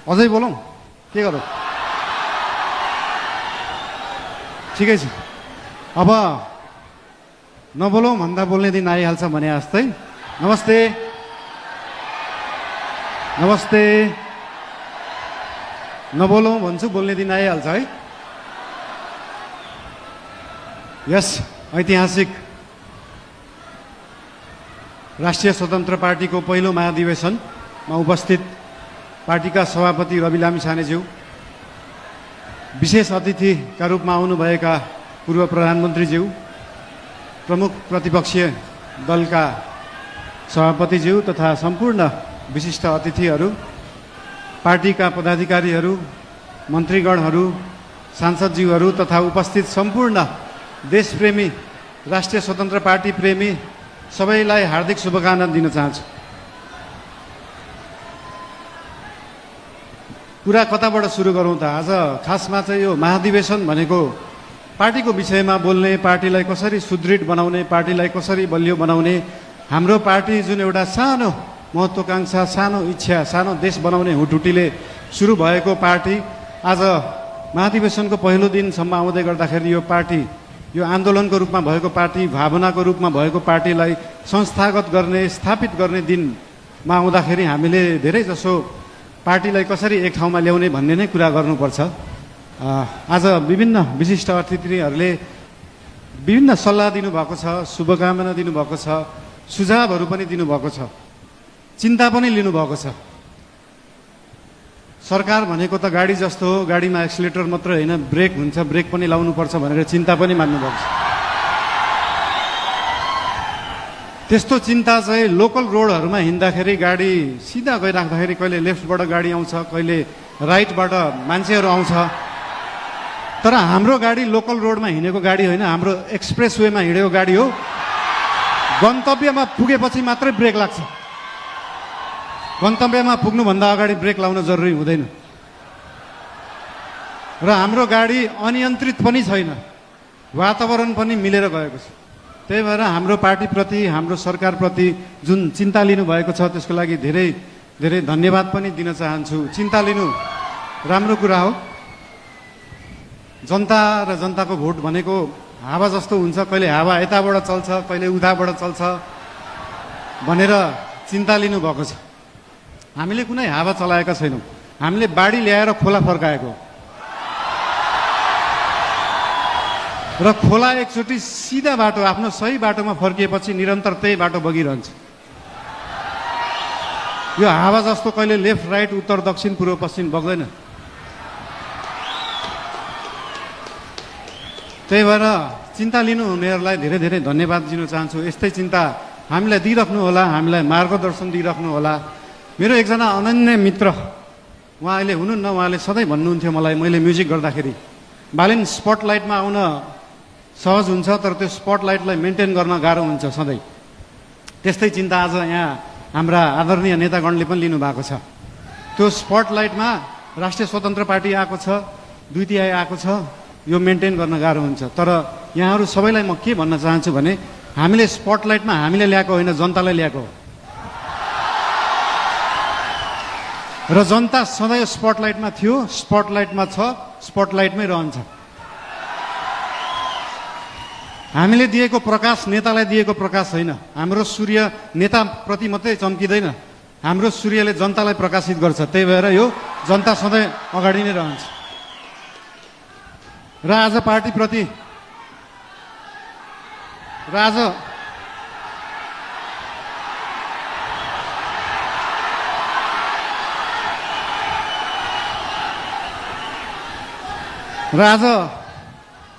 अझै बोलौँ के गरौँ? ठिकै छ। अब नबोलौँ भन्दा बोल्ने दिन आइहाल्छ भने जस्तै। नमस्ते नमस्ते नबोलौँ भन्छु, बोल्ने दिन आइहाल्छ है। यस ऐतिहासिक राष्ट्रिय स्वतन्त्र पार्टीको पहिलो महाधिवेशनमा उपस्थित पार्टीका सभापति रवि लामिछानेज्यू, विशेष अतिथिका रूपमा आउनुभएका पूर्व प्रधानमन्त्रीज्यू, प्रमुख प्रतिपक्षीय दलका सभापतिज्यू तथा सम्पूर्ण विशिष्ट अतिथिहरू, पार्टीका पदाधिकारीहरू, मन्त्रीगणहरू, सांसदज्यूहरू तथा उपस्थित सम्पूर्ण देशप्रेमी, राष्ट्रिय स्वतन्त्र पार्टी प्रेमी सबैलाई हार्दिक शुभकामना दिन चाहन्छु। कुरा कताबाट सुरु गरौँ त? आज खासमा चाहिँ यो महाधिवेशन भनेको पार्टीको विषयमा बोल्ने, पार्टीलाई कसरी सुदृढ बनाउने, पार्टीलाई कसरी बलियो बनाउने, हाम्रो पार्टी जुन एउटा सानो महत्त्वाकांक्षा, सानो इच्छा, सानो देश बनाउने हुटुटीले सुरु भएको पार्टी आज महाधिवेशनको पहिलो दिनसम्म आउँदै गर्दाखेरि यो पार्टी, यो आन्दोलनको रूपमा भएको पार्टी, भावनाको रूपमा भएको पार्टीलाई संस्थागत गर्ने, स्थापित गर्ने दिनमा आउँदाखेरि हामीले धेरै जसो पार्टीलाई कसरी एक ठाउँमा ल्याउने भन्ने नै कुरा गर्नुपर्छ। आज विभिन्न विशिष्ट अतिथिहरूले विभिन्न सल्लाह दिनुभएको छ, शुभकामना दिनुभएको छ, सुझावहरू पनि दिनुभएको छ, चिन्ता पनि लिनुभएको छ। सरकार भनेको त गाडी जस्तो हो, गाडीमा एक्सिलेटर मात्र होइन, ब्रेक हुन्छ, ब्रेक पनि लाउनुपर्छ भनेर चिन्ता पनि मान्नुभएको छ। त्यस्तो चिन्ता चाहिँ लोकल रोडहरूमा हिँड्दाखेरि गाडी सिधा गइराख्दाखेरि कहिले लेफ्टबाट गाडी आउँछ, कहिले राइटबाट मान्छेहरू आउँछ। तर हाम्रो गाडी लोकल रोडमा हिँडेको गाडी होइन, हाम्रो एक्सप्रेस वेमा हिँडेको गाडी हो। गन्तव्यमा पुगेपछि मात्रै ब्रेक लाग्छ, गन्तव्यमा पुग्नुभन्दा अगाडि ब्रेक लाउन जरुरी हुँदैन। र हाम्रो गाडी अनियन्त्रित पनि छैन, वातावरण पनि मिलेर गएको छ। त्यही भएर हाम्रो पार्टीप्रति, हाम्रो सरकारप्रति जुन चिन्ता लिनुभएको छ त्यसको लागि धेरै धेरै धन्यवाद पनि दिन चाहन्छु। चिन्ता लिनु राम्रो कुरा हो। जनता र जनताको भोट भनेको हावा जस्तो हुन्छ, कहिले हावा यताबाट चल्छ, कहिले उताबाट चल्छ भनेर चिन्ता लिनुभएको छ। हामीले कुनै हावा चलाएका छैनौँ, हामीले बाढी ल्याएर खोला फर्काएको र खोला एकचोटि सिधा बाटो, आफ्नो सही बाटोमा फर्किएपछि निरन्तर त्यही बाटो बगिरहन्छ। यो हावा जस्तो कहिले लेफ्ट राइट, उत्तर दक्षिण, पूर्व पश्चिम बग्दैन। त्यही भएर चिन्ता लिनु हुनेहरूलाई धेरै धेरै धन्यवाद दिन चाहन्छु। यस्तै चिन्ता हामीलाई दिइराख्नु होला, हामीलाई मार्गदर्शन दिइराख्नु होला। मेरो एकजना अनन्य मित्र, उहाँ अहिले हुनुहुन्न, उहाँले सधैँ भन्नुहुन्थ्यो मलाई, मैले म्युजिक गर्दाखेरि, बालिन स्पटलाइटमा आउन सहज हुन्छ तर त्यो स्पटलाइटलाई मेन्टेन गर्न गाह्रो हुन्छ सधैँ। त्यस्तै चिन्ता आज यहाँ हाम्रा आदरणीय नेतागणले पनि लिनुभएको छ। त्यो स्पटलाइटमा राष्ट्रिय स्वतन्त्र पार्टी आएको छ, 2/3 आएको छ, यो मेन्टेन गर्न गाह्रो हुन्छ। तर यहाँहरू सबैलाई म के भन्न चाहन्छु भने हामीले स्पटलाइटमा हामीले ल्याएको होइन, जनतालाई ल्याएको हो। र जनता सधैँ स्पटलाइटमा थियो, स्पटलाइटमा छ, स्पटलाइटमै रहन्छ। हामीले दिएको प्रकाश नेतालाई दिएको प्रकाश होइन। हाम्रो सूर्य नेताप्रति मात्रै चम्किँदैन, हाम्रो सूर्यले जनतालाई प्रकाशित गर्छ। त्यही भएर यो जनता सधैँ अगाडि नै रहन्छ। र आज पार्टीप्रति आज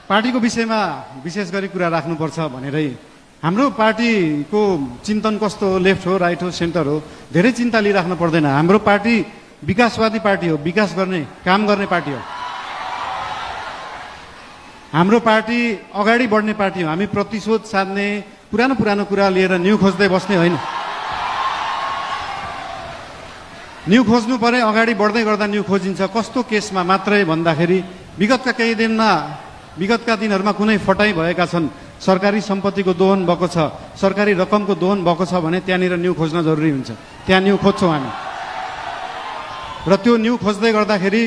पार्टीको विषयमा विशेष गरी कुरा राख्नुपर्छ भनेरै हाम्रो पार्टीको चिन्तन कस्तो हो, लेफ्ट हो, राइट हो, सेन्टर हो, धेरै चिन्ता लिइराख्नु पर्दैन। हाम्रो पार्टी विकासवादी पार्टी हो, विकास गर्ने, काम गर्ने पार्टी हो। हाम्रो पार्टी अगाडि बढ्ने पार्टी हो। हामी प्रतिशोध साध्ने, पुरानो पुरानो कुरा लिएर न्यू खोज्दै बस्ने होइन। न्यू खोज्नु परे अगाडि बढ्दै गर्दा न्यू खोजिन्छ। कस्तो केसमा मात्रै भन्दाखेरि विगतका दिनहरूमा कुनै फटाइ भएका छन्, सरकारी सम्पत्तिको दोहन भएको छ, सरकारी रकमको दोहन भएको छ भने त्यहाँनिर न्यू खोज्न जरुरी हुन्छ। त्यहाँ न्यू खोज्छौँ हामी। र त्यो न्यू खोज्दै गर्दाखेरि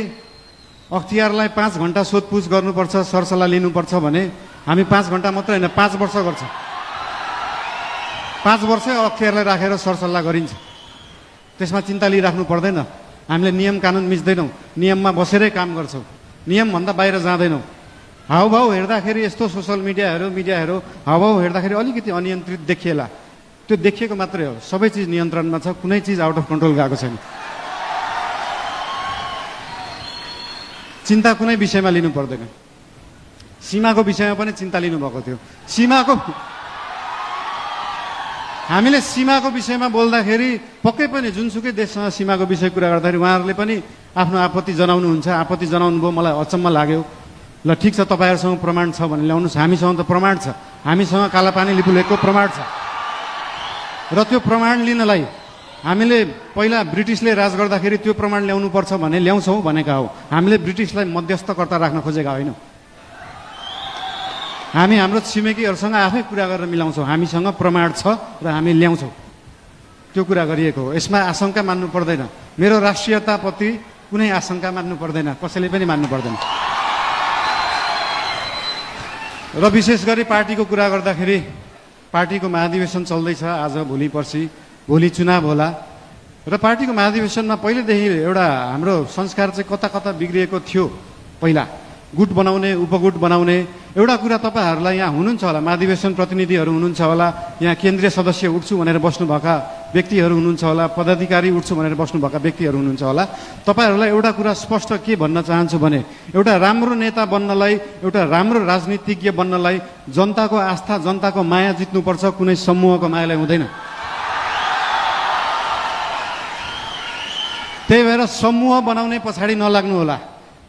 अख्तियारलाई 5 घण्टा सोधपुछ गर्नुपर्छ, सरसल्लाह लिनुपर्छ भने हामी 5 घण्टा मात्रै होइन 5 वर्ष गर्छ। 5 वर्ष अख्तियारलाई राखेर सरसल्लाह गरिन्छ। त्यसमा चिन्ता लिइराख्नु पर्दैन। हामीले नियम कानुन मिच्दैनौँ, नियममा बसेरै काम गर्छौँ, नियमभन्दा बाहिर जाँदैनौँ। हाउभाउ हेर्दाखेरि यस्तो सोसल मिडियाहरू हाउभाउ हेर्दाखेरि अलिकति अनियन्त्रित देखिएला, त्यो देखिएको मात्रै हो। सबै चिज नियन्त्रणमा छ, कुनै चिज आउट अफ कन्ट्रोल गएको छैन। चिन्ता कुनै विषयमा लिनु पर्दैन। सीमाको विषयमा पनि चिन्ता लिनुभएको थियो। हामीले सीमाको विषयमा बोल्दाखेरि पक्कै पनि जुनसुकै देशसँग सीमाको विषय कुरा गर्दाखेरि उहाँहरूले पनि आफ्नो आपत्ति जनाउनुहुन्छ। आपत्ति जनाउनु भयो, मलाई अचम्म लाग्यो। ल ठिक छ, तपाईँहरूसँग प्रमाण छ भने ल्याउनुहोस्। हामीसँग त प्रमाण छ, हामीसँग कालापानी लिपुलेखको प्रमाण छ। र त्यो प्रमाण लिनलाई हामीले पहिला ब्रिटिसले राज गर्दाखेरि त्यो प्रमाण ल्याउनुपर्छ भने ल्याउँछौँ भनेका हो। हामीले ब्रिटिसलाई मध्यस्थकर्ता राख्न खोजेका होइनौँ। हामी हाम्रो छिमेकीहरूसँग आफै कुरा गरेर मिलाउँछौँ। हामीसँग प्रमाण छ र हामी ल्याउँछौँ, त्यो कुरा गरिएको हो। यसमा आशंका मान्नु पर्दैन। मेरो राष्ट्रियताप्रति कुनै आशंका मान्नु पर्दैन, कसैले पनि मान्नु पर्दैन। र विशेष गरी पार्टीको कुरा गर्दाखेरि पार्टीको महाधिवेशन चल्दैछ आज, भोलि पर्सि, भोलि चुनाव होला। र पार्टीको महाधिवेशनमा पहिलेदेखि एउटा हाम्रो संस्कार चाहिँ कता कता बिग्रिएको थियो। पहिला गुट बनाउने, उपगुट बनाउने एउटा कुरा तपाईँहरूलाई यहाँ हुनुहुन्छ होला, महाधिवेशन प्रतिनिधिहरू हुनुहुन्छ होला, यहाँ केन्द्रीय सदस्य उठ्छु भनेर बस्नुभएका व्यक्तिहरू हुनुहुन्छ होला, पदाधिकारी उठ्छु भनेर बस्नुभएका व्यक्तिहरू हुनुहुन्छ होला। तपाईँहरूलाई एउटा कुरा स्पष्ट के भन्न चाहन्छु भने एउटा राम्रो नेता बन्नलाई, एउटा राम्रो राजनीतिज्ञ बन्नलाई जनताको आस्था, जनताको माया जित्नुपर्छ, कुनै समूहको मायालाई हुँदैन। त्यही भएर समूह बनाउने पछाडि नलाग्नु होला।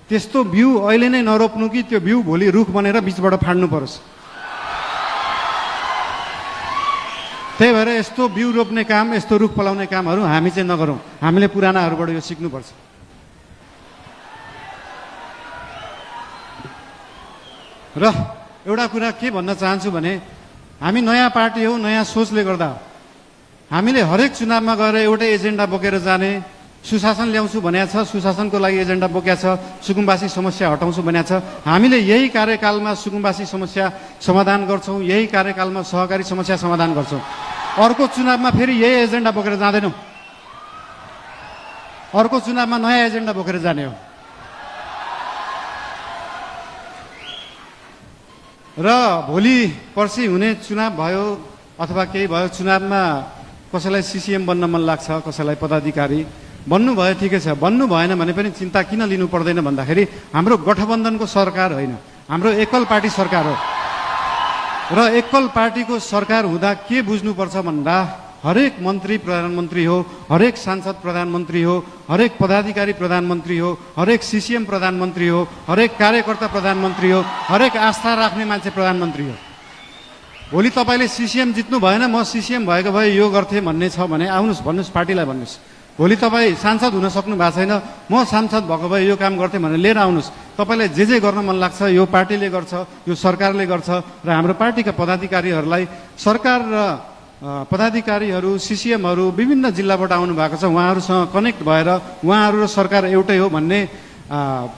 त्यस्तो बिउ अहिले नै नरोप्नु कि त्यो बिउ भोलि रुख बनेर बिचबाट फाड्नु परोस्। त्यही भएर यस्तो बिउ रोप्ने काम, यस्तो रुख फलाउने कामहरू हामी चाहिँ नगरौँ। हामीले पुरानाहरूबाट यो सिक्नुपर्छ। र एउटा कुरा के भन्न चाहन्छु भने हामी नयाँ पार्टी हौ, नयाँ सोचले गर्दा हामीले हरेक चुनावमा गएर एउटै एजेन्डा बोकेर जाने, सुशासन ल्याउँछु भनेको छ, सुशासनको लागि एजेन्डा बोकेको छ, सुकुम्बासी समस्या हटाउँछु भनेको छ। हामीले यही कार्यकालमा सुकुम्बासी समस्या समाधान गर्छौँ, यही कार्यकालमा सहकारी समस्या समाधान गर्छौँ। अर्को चुनावमा फेरि यही एजेन्डा बोकेर जाँदैनौँ। अर्को चुनावमा नयाँ एजेन्डा बोकेर जाने हो। र भोलि पर्सि हुने चुनाव भयो अथवा केही भयो, चुनावमा कसैलाई सिसिएम बन्न मन लाग्छ, कसैलाई पदाधिकारी बन्नु भयो, ठिकै छ। बन्नु भएन भने पनि चिन्ता किन लिनु पर्दैन भन्दाखेरि हाम्रो गठबन्धनको सरकार होइन, हाम्रो एकल पार्टी सरकार हो। र एकल पार्टीको सरकार हुँदा के बुझ्नुपर्छ भन्दा हरेक मन्त्री प्रधानमन्त्री हो, हरेक सांसद प्रधानमन्त्री हो, हरेक पदाधिकारी प्रधानमन्त्री हो, हरेक सिसिएम प्रधानमन्त्री हो, हरेक कार्यकर्ता प्रधानमन्त्री हो, हरेक आस्था राख्ने मान्छे प्रधानमन्त्री हो। भोलि तपाईँले सिसिएम जित्नु भएन, म सिसिएम भएको भए यो गर्थेँ भन्ने छ भने आउनुहोस्, भन्नुहोस्, पार्टीलाई भन्नुहोस्। भोलि तपाईँ सांसद हुन सक्नु भएको छैन, म सांसद भएको भए यो काम गर्थेँ भनेर लिएर आउनुहोस्। तपाईँलाई जे गर्न मन लाग्छ यो पार्टीले गर्छ, यो सरकारले गर्छ। र हाम्रो पार्टीका पदाधिकारीहरूलाई, सरकार र पदाधिकारीहरू, सिसिएमहरू विभिन्न जिल्लाबाट आउनु भएको छ, उहाँहरूसँग कनेक्ट भएर उहाँहरू र सरकार एउटै हो भन्ने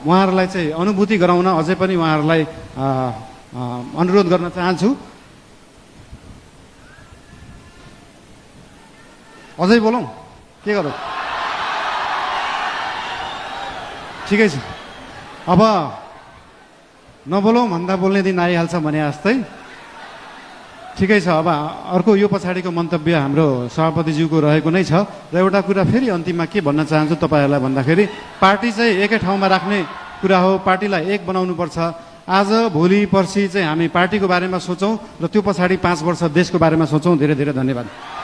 उहाँहरूलाई चाहिँ अनुभूति गराउन अझै पनि उहाँहरूलाई अनुरोध गर्न चाहन्छु। अझै बोलौँ, के गरौँ? ठिकै छ, अब नबोलौँ भन्दा बोल्ने दिन आइहाल्छ भने जस्तै। ठिकै छ, अब अर्को यो पछाडिको मन्तव्य हाम्रो सभापतिज्यूको रहेको नै छ। र एउटा कुरा फेरि अन्तिममा के भन्न चाहन्छु तपाईँहरूलाई भन्दाखेरि पार्टी चाहिँ एकै ठाउँमा राख्ने कुरा हो, पार्टीलाई एक बनाउनुपर्छ। आज भोलि पर्सि चाहिँ हामी पार्टीको बारेमा सोचौँ र त्यो पछाडि 5 वर्ष देशको बारेमा सोचौँ। धेरै धेरै धन्यवाद।